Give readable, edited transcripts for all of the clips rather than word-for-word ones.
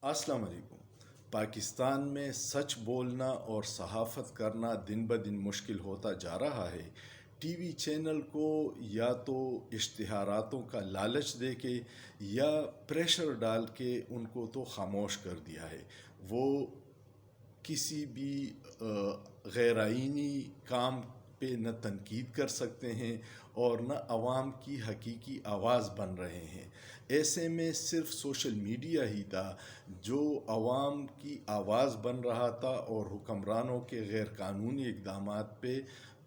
السلام علیکم۔ پاکستان میں سچ بولنا اور صحافت کرنا دن بدن مشکل ہوتا جا رہا ہے۔ ٹی وی چینل کو یا تو اشتہاراتوں کا لالچ دے کے یا پریشر ڈال کے ان کو تو خاموش کر دیا ہے۔ وہ کسی بھی غیر آئینی کام پہ نہ تنقید کر سکتے ہیں اور نہ عوام کی حقیقی آواز بن رہے ہیں۔ ایسے میں صرف سوشل میڈیا ہی تھا جو عوام کی آواز بن رہا تھا اور حکمرانوں کے غیر قانونی اقدامات پہ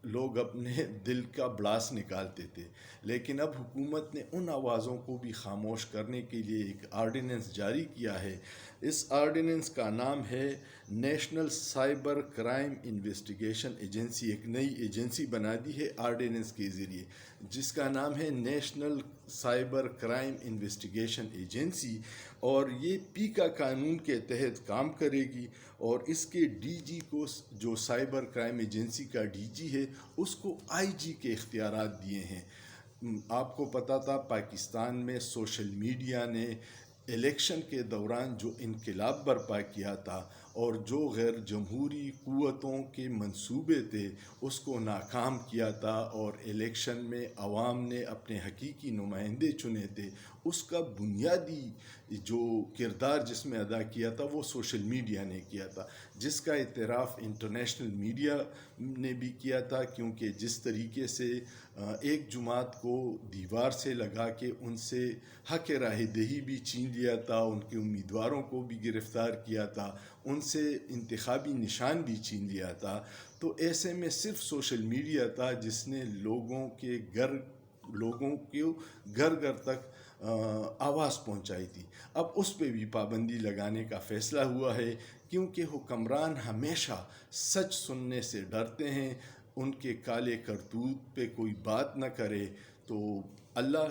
لوگ اپنے دل کا بڑاس نکالتے تھے۔ لیکن اب حکومت نے ان آوازوں کو بھی خاموش کرنے کے لیے ایک آرڈیننس جاری کیا ہے۔ اس آرڈیننس کا نام ہے national cyber crime investigation agency. ایک نئی ایجنسی بنا دی ہے آرڈیننس کے ذریعے، جس کا نام ہے national cyber crime investigation agency, اور یہ پی کا قانون کے تحت کام کرے گی۔ اور اس کے ڈی جی کو، جو سائبر کرائم ایجنسی کا ڈی جی ہے، اس کو آئی جی کے اختیارات دیے ہیں۔ آپ کو پتہ تھا پاکستان میں سوشل میڈیا نے الیکشن کے دوران جو انقلاب برپا کیا تھا اور جو غیر جمہوری قوتوں کے منصوبے تھے اس کو ناکام کیا تھا، اور الیکشن میں عوام نے اپنے حقیقی نمائندے چنے تھے۔ اس کا بنیادی جو کردار جس میں ادا کیا تھا وہ سوشل میڈیا نے کیا تھا، جس کا اعتراف انٹرنیشنل میڈیا نے بھی کیا تھا، کیونکہ جس طریقے سے ایک جماعت کو دیوار سے لگا کے ان سے حق راہ دہی بھی چھین لیا تھا، ان کے امیدواروں کو بھی گرفتار کیا تھا، ان سے انتخابی نشان بھی چھین لیا تھا، تو ایسے میں صرف سوشل میڈیا تھا جس نے لوگوں کو گھر گھر تک آواز پہنچائی تھی۔ اب اس پہ بھی پابندی لگانے کا فیصلہ ہوا ہے، کیونکہ حکمران ہمیشہ سچ سننے سے ڈرتے ہیں۔ ان کے کالے کرتوت پہ کوئی بات نہ کرے تو اللہ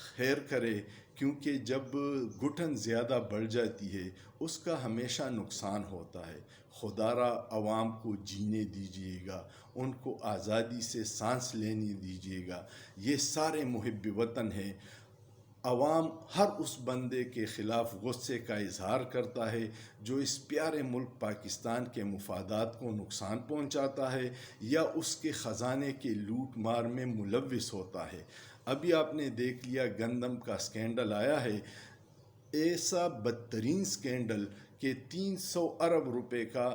خیر کرے، کیونکہ جب گھٹن زیادہ بڑھ جاتی ہے اس کا ہمیشہ نقصان ہوتا ہے۔ خدا را عوام کو جینے دیجیے گا، ان کو آزادی سے سانس لینے دیجیے گا۔ یہ سارے محب وطن ہیں۔ عوام ہر اس بندے کے خلاف غصے کا اظہار کرتا ہے جو اس پیارے ملک پاکستان کے مفادات کو نقصان پہنچاتا ہے یا اس کے خزانے کے لوٹ مار میں ملوث ہوتا ہے۔ ابھی آپ نے دیکھ لیا گندم کا سکینڈل آیا ہے، ایسا بدترین سکینڈل کہ 300 ارب روپے کا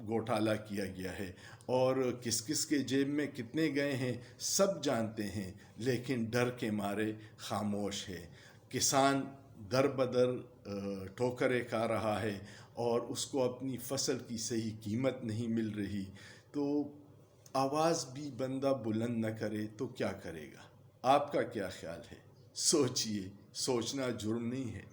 گھوٹالہ کیا گیا ہے، اور کس کس کے جیب میں کتنے گئے ہیں سب جانتے ہیں، لیکن ڈر کے مارے خاموش ہے۔ کسان در بدر ٹھوکریں کھا رہا ہے اور اس کو اپنی فصل کی صحیح قیمت نہیں مل رہی، تو آواز بھی بندہ بلند نہ کرے تو کیا کرے گا؟ آپ کا کیا خیال ہے؟ سوچئے، سوچنا جرم نہیں ہے۔